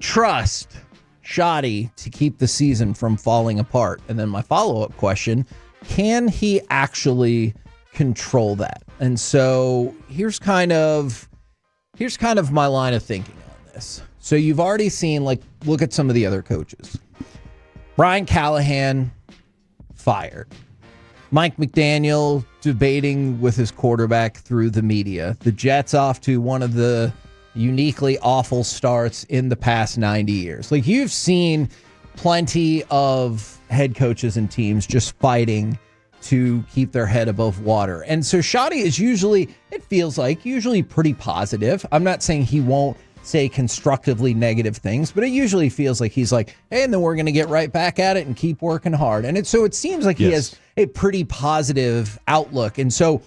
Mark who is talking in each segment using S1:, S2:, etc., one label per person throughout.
S1: trust Schotty to keep the season from falling apart? And then my follow-up question, can he actually control that? And so here's kind of my line of thinking on this. So you've already seen, look at some of the other coaches. Brian Callahan, fired. Mike McDaniel debating with his quarterback through the media. The Jets off to one of the uniquely awful starts in the past 90 years. You've seen plenty of head coaches and teams just fighting to keep their head above water. And so Schotty is usually pretty positive. I'm not saying he won't say constructively negative things, but it usually feels like he's like, hey, and then we're going to get right back at it and keep working hard. And so it seems like he has a pretty positive outlook. And so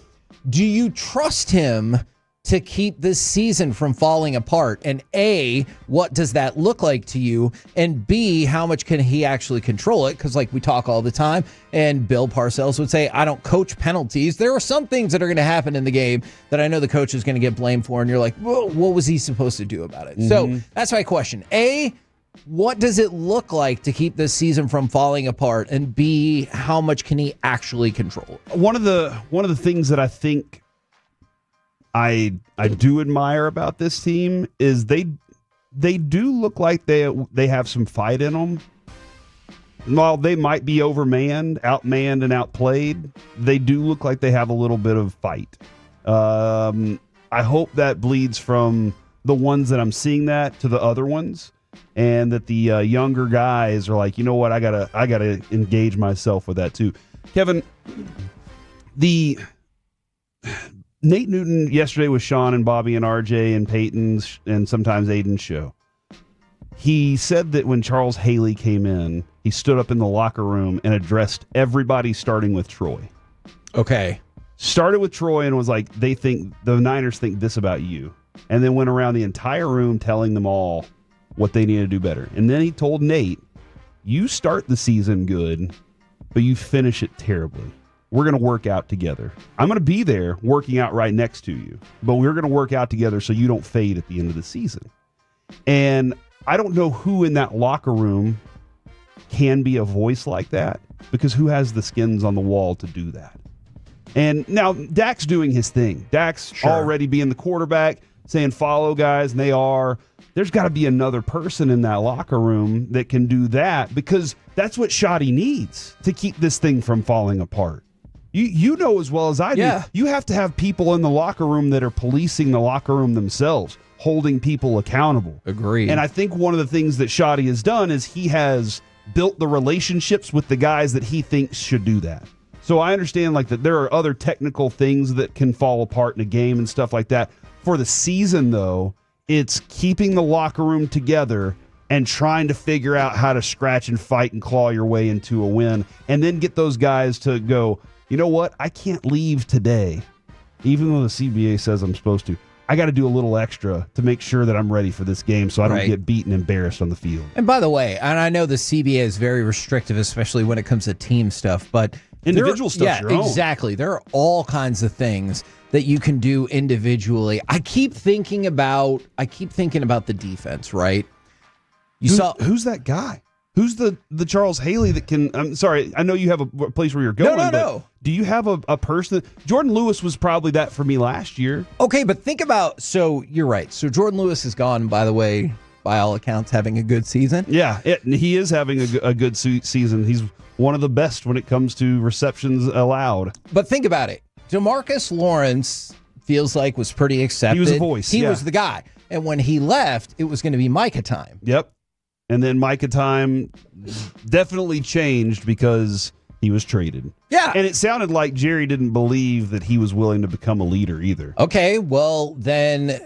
S1: do you trust him to keep this season from falling apart? And A, what does that look like to you? And B, how much can he actually control it? Because we talk all the time, and Bill Parcells would say, I don't coach penalties. There are some things that are going to happen in the game that I know the coach is going to get blamed for, and you're like, well, what was he supposed to do about it? Mm-hmm. So that's my question. A, what does it look like to keep this season from falling apart? And B, how much can he actually control it?
S2: One of the things that I think I do admire about this team is they do look like they have some fight in them. While they might be outmanned, and outplayed, they do look like they have a little bit of fight. I hope that bleeds from the ones that I'm seeing that to the other ones, and that the younger guys are like, you know what, I gotta engage myself with that too. Kevin, Nate Newton yesterday with Sean and Bobby and RJ and Peyton's and sometimes Aiden's show. He said that when Charles Haley came in, he stood up in the locker room and addressed everybody starting with Troy.
S1: Okay.
S2: Started with Troy and was like, the Niners think this about you. And then went around the entire room telling them all what they need to do better. And then he told Nate, you start the season good, but you finish it terribly. We're going to work out together. I'm going to be there working out right next to you, but we're going to work out together so you don't fade at the end of the season. And I don't know who in that locker room can be a voice like that, because who has the skins on the wall to do that? And now Dak's doing his thing. Dak's already being the quarterback, saying follow guys, and they are. There's got to be another person in that locker room that can do that, because that's what Schotty needs to keep this thing from falling apart. You know as well as I do, you have to have people in the locker room that are policing the locker room themselves, holding people accountable.
S1: Agreed.
S2: And I think one of the things that Schotty has done is he has built the relationships with the guys that he thinks should do that. So I understand that there are other technical things that can fall apart in a game and stuff like that. For the season, though, it's keeping the locker room together and trying to figure out how to scratch and fight and claw your way into a win, and then get those guys to go, you know what? I can't leave today, even though the CBA says I'm supposed to. I got to do a little extra to make sure that I'm ready for this game so I don't get beaten and embarrassed on the field.
S1: And by the way, and I know the CBA is very restrictive, especially when it comes to team stuff, but
S2: individual stuff, your own.
S1: Exactly. There are all kinds of things that you can do individually. I keep thinking about the defense, right?
S2: Who's that guy? Who's the Charles Haley that can... I'm sorry, I know you have a place where you're going.
S1: No.
S2: Do you have a person... Jordan Lewis was probably that for me last year.
S1: Okay, but think about... So, you're right. So, Jordan Lewis is gone, by the way, by all accounts, having a good season.
S2: Yeah, he is having a good season. He's one of the best when it comes to receptions allowed.
S1: But think about it. DeMarcus Lawrence feels like was pretty accepted.
S2: He was a voice.
S1: He was the guy. And when he left, it was going to be Micah time.
S2: Yep. And then Micah time definitely changed because he was traded.
S1: Yeah.
S2: And it sounded like Jerry didn't believe that he was willing to become a leader either.
S1: Okay, well, then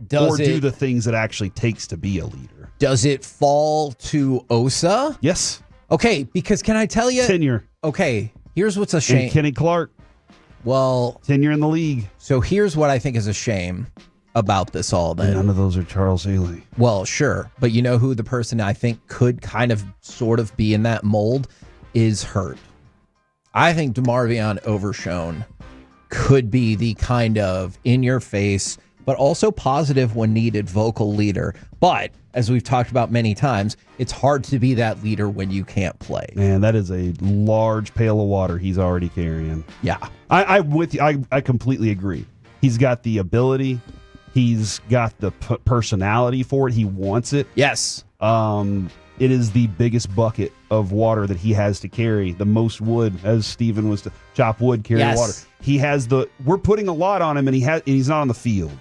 S2: do the things it actually takes to be a leader.
S1: Does it fall to Osa?
S2: Yes.
S1: Okay, because can I tell you?
S2: Tenure.
S1: Okay, here's what's a shame.
S2: And Kenny Clark.
S1: Well,
S2: tenure in the league.
S1: So here's what I think is a shame about this all then.
S2: None of those are Charles Haley.
S1: Well, sure. But you know who the person I think could kind of sort of be in that mold is Hurt. I think DeMarvion Overshown could be the kind of in-your-face, but also positive when needed vocal leader. But as we've talked about many times, it's hard to be that leader when you can't play.
S2: Man, that is a large pail of water he's already carrying.
S1: Yeah.
S2: I'm with you. I completely agree. He's got the ability. He's got the personality for it. He wants it.
S1: Yes.
S2: It is the biggest bucket of water that he has to carry. The most wood, as Steven was to chop wood, carry water. He has we're putting a lot on him, and he's not on the field.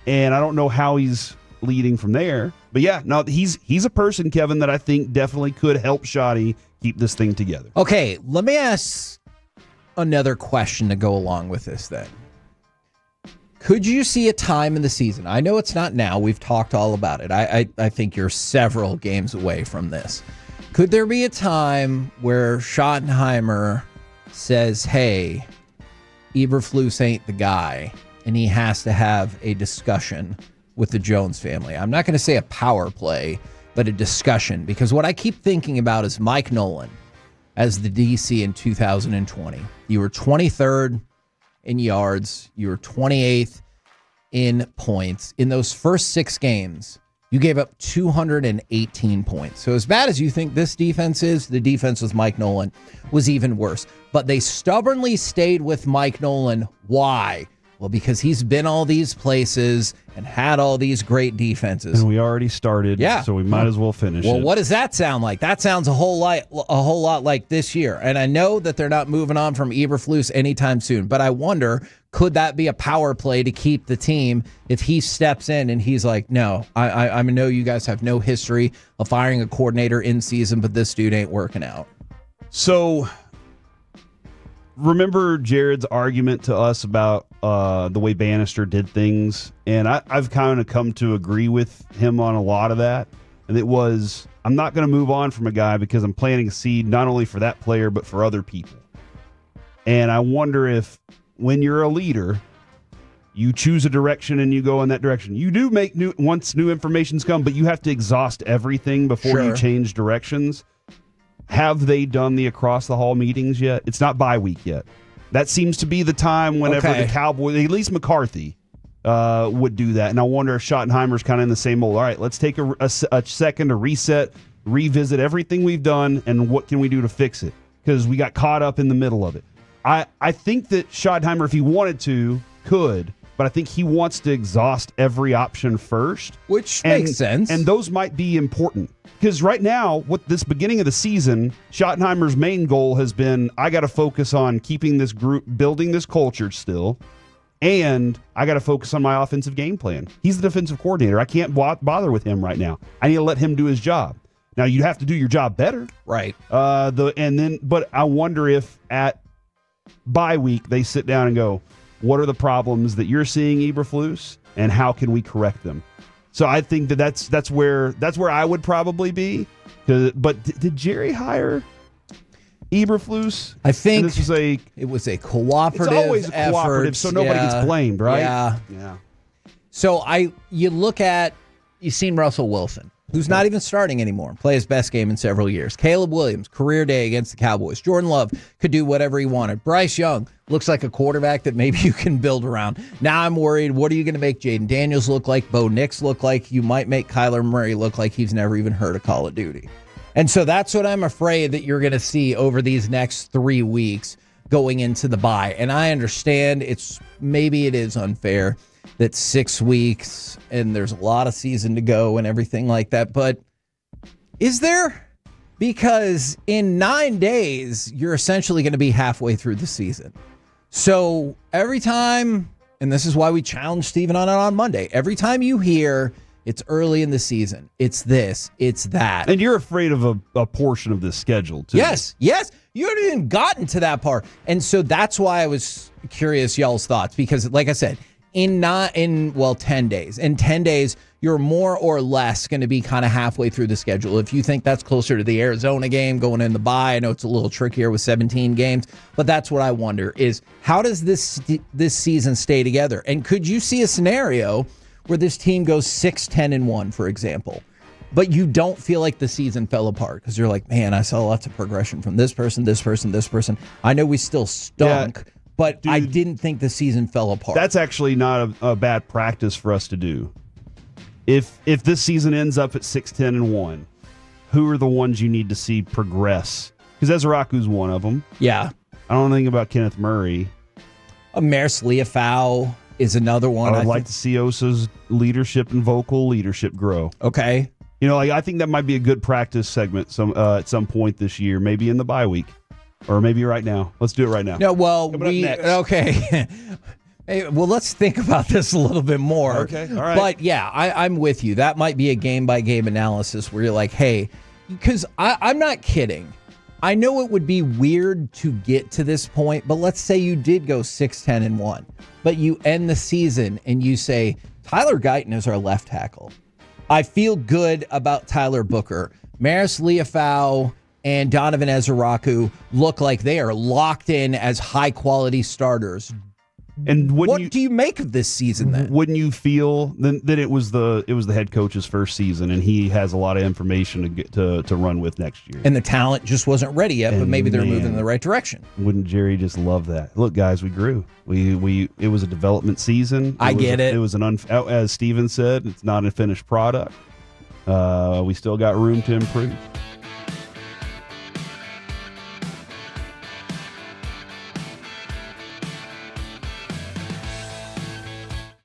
S2: And I don't know how he's leading from there. But yeah, no, he's a person, Kevin, that I think definitely could help Schotty keep this thing together.
S1: Okay, let me ask another question to go along with this then. Could you see a time in the season? I know it's not now. We've talked all about it. I think you're several games away from this. Could there be a time where Schottenheimer says, hey, Eberflus ain't the guy, and he has to have a discussion with the Jones family? I'm not going to say a power play, but a discussion, because what I keep thinking about is Mike Nolan as the DC in 2020. You were 23rd in yards. You were 28th in points. In those first 6 games, you gave up 218 points. So as bad as you think this defense is, the defense with Mike Nolan was even worse. But they stubbornly stayed with Mike Nolan. Why? Well, because he's been all these places and had all these great defenses.
S2: And we already started, so we might as well finish it.
S1: Well, what does that sound like? That sounds a whole lot like this year. And I know that they're not moving on from Eberflus anytime soon, but I wonder, could that be a power play to keep the team if he steps in and he's like, no, I know you guys have no history of firing a coordinator in season, but this dude ain't working out.
S2: So remember Jared's argument to us about the way Bannister did things, and I've kind of come to agree with him on a lot of that. And it was, I'm not going to move on from a guy because I'm planting a seed not only for that player but for other people. And I wonder if when you're a leader, you choose a direction and you go in that direction. You do make once new information's come, but you have to exhaust everything before you change directions. Have they done the across the hall meetings yet? It's not bye week yet. That seems to be the time whenever the Cowboys, at least McCarthy, would do that. And I wonder if Schottenheimer's kind of in the same mold. All right, let's take a second to reset, revisit everything we've done, and what can we do to fix it? Because we got caught up in the middle of it. I think that Schottenheimer, if he wanted to, could, but I think he wants to exhaust every option first.
S1: Which makes sense.
S2: And those might be important. Because right now, with this beginning of the season, Schottenheimer's main goal has been, I got to focus on keeping this group, building this culture still, and I got to focus on my offensive game plan. He's the defensive coordinator. I can't bother with him right now. I need to let him do his job. Now, you have to do your job better.
S1: Right.
S2: But I wonder if at bye week they sit down and go, what are the problems that you're seeing, Eberflus, and how can we correct them? So I think that's where I would probably be. But did Jerry hire Eberflus?
S1: I think
S2: it
S1: was a cooperative.
S2: It's always a cooperative,
S1: effort.
S2: so nobody gets blamed, right?
S1: Yeah. So you've seen Russell Wilson, who's not even starting anymore, play his best game in several years. Caleb Williams, career day against the Cowboys. Jordan Love could do whatever he wanted. Bryce Young looks like a quarterback that maybe you can build around. Now I'm worried, what are you going to make Jaden Daniels look like, Bo Nix look like? You might make Kyler Murray look like he's never even heard of Call of Duty. And so that's what I'm afraid that you're going to see over these next 3 weeks going into the bye. And I understand maybe it is unfair that 6 weeks and there's a lot of season to go and everything like that. But is there? Because in 9 days, you're essentially going to be halfway through the season. So every time, and this is why we challenged Steven on it on Monday, every time you hear it's early in the season, it's this, it's that.
S2: And you're afraid of a portion of this schedule, too.
S1: Yes. You haven't even gotten to that part. And so that's why I was curious y'all's thoughts, because like I said, in 10 days. In 10 days, you're more or less going to be kind of halfway through the schedule. If you think that's closer to the Arizona game going in the bye, I know it's a little trickier with 17 games, but that's what I wonder is, how does this season stay together? And could you see a scenario where this team goes 6-10-1, for example, but you don't feel like the season fell apart because you're like, man, I saw lots of progression from this person, this person, this person. I know we still stunk. but
S2: Dude,
S1: I didn't think the season fell apart.
S2: That's actually not a bad practice for us to do. If this season ends up at 6-10-1, who are the ones you need to see progress? Because Ezraku's one of them.
S1: Yeah.
S2: I don't think about Kenneth Murray.
S1: Maris Leafau is another one.
S2: I would like to see Osa's leadership and vocal leadership grow.
S1: Okay.
S2: You know, like I think that might be a good practice segment at some point this year, maybe in the bye week, or maybe right now. Let's do it right now.
S1: No, well,
S2: Coming up next.
S1: okay. Hey, well, let's think about this a little bit more.
S2: Okay, all right.
S1: But yeah, I'm with you. That might be a game by game analysis where you're like, hey, because I'm not kidding. I know it would be weird to get to this point, but let's say you did go 6-10-1, but you end the season and you say, Tyler Guyton is our left tackle. I feel good about Tyler Booker. Maris Leafau and Donovan Ezraku look like they are locked in as high-quality starters.
S2: And
S1: What do you make of this season then?
S2: Wouldn't you feel that it was the head coach's first season and he has a lot of information to get to run with next year?
S1: And the talent just wasn't ready yet, but maybe they're moving in the right direction.
S2: Wouldn't Jerry just love that? Look, guys, we grew. It was a development season.
S1: I get it.
S2: It was as Steven said, it's not a finished product. We still got room to improve.